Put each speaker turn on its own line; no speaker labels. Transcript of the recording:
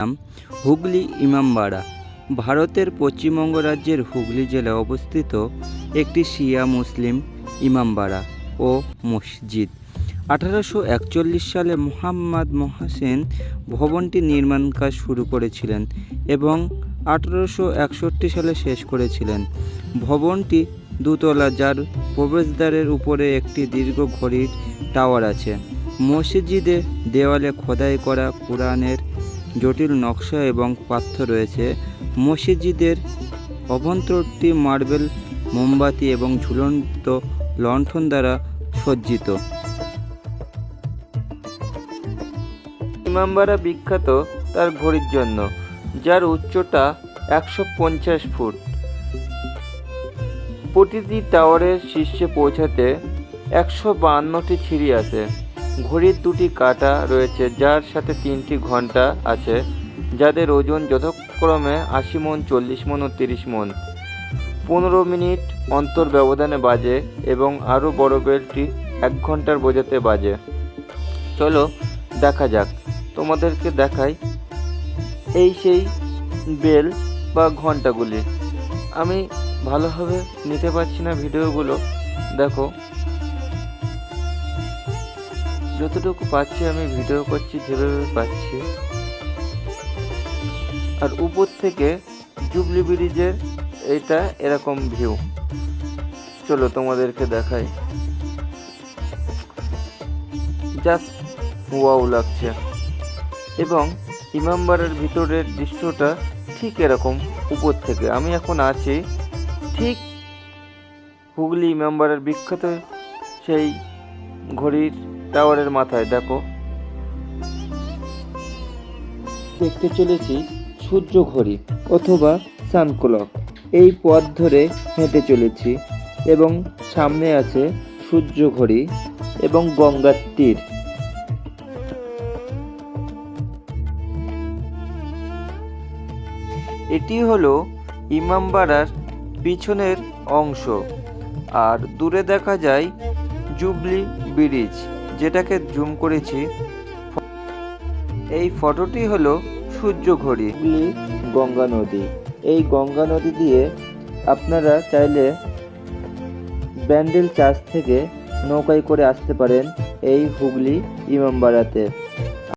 নাম হুগলি ইমামবাড়া ভারতের পশ্চিমবঙ্গ রাজ্যের হুগলি জেলায় অবস্থিত একটি শিয়া মুসলিম ইমামবাড়া ও মসজিদ। 1841 সালে মোহাম্মদ মহসিন ভবনটি নির্মাণ কাজ শুরু করেছিলেন এবং 1861 সালে শেষ করেছিলেন। ভবনটি দুতলা, যার প্রবেশদ্বারের উপরে একটি দীর্ঘ ঘড়ির টাওয়ার আছে। মসজিদের দেওয়ালে খোদাই করা কুরআনের জটিল নকশা এবং পাথর রয়েছে। মসজিদের অভ্যন্তরটি মার্বেল, মোমবাতি এবং ঝুলন্ত লণ্ঠন দ্বারা সজ্জিত। ইমামবাড়া বিখ্যাত তার ঘড়ির জন্য, যার উচ্চতা 150 ফুট। প্রতিটি টাওয়ারের শীর্ষে পৌঁছাতে 152টি সিঁড়ি আছে। ঘড়ির দুটি কাঁটা রয়েছে, যার সাথে 3টি ঘন্টা আছে, যাদের ওজন যথাক্রমে 80 মণ, 40 মণ ও 30 মণ। 15 মিনিট অন্তর ব্যবধানে বাজে এবং আরও বড় বেলটি 1 ঘন্টার বোঝাতে বাজে। চলো দেখা যাক, তোমাদেরকে দেখাই এই সেই বেল বা ঘন্টাগুলি। আমি ভালোভাবে নিতে পারছি না ভিডিওগুলো, দেখো যতটুকু পাচ্ছি আমি ভিডিও করছি যেভাবে পাচ্ছি। আর উপর থেকে জুবলি ব্রিজের এটা এরকম ভিউ। চলো তোমাদেরকে দেখাই, জাস্ট ওয়াও লাগছে। এবং ইমামবাড়ার ভিতরের দৃশ্যটা ঠিক এরকম উপর থেকে। আমি এখন আছি ঠিক হুগলি ইমামবাড়ার বিখ্যাত সেই ঘড়ির টাওয়ারের মাথায়। দেখো, দেখতে চলেছি সূর্য ঘড়ি অথবা সানক্লক। এই পথ ধরে হেঁটে চলেছি এবং সামনে আছে সূর্য ঘড়ি এবং গঙ্গার তীর। এটি হলো ইমামবাড়ার পিছনের অংশ, আর দূরে দেখা যায় জুবলি ব্রিজ, যেটাকে জুম করেছি। এই ফটোটি হলো সূর্য ঘড়ি। হুগলি গঙ্গা নদী, এই গঙ্গা নদী দিয়ে আপনারা চাইলে ব্যান্ডেল চার্চ থেকে নৌকায় করে আসতে পারেন এই হুগলি ইমামবাড়াতে।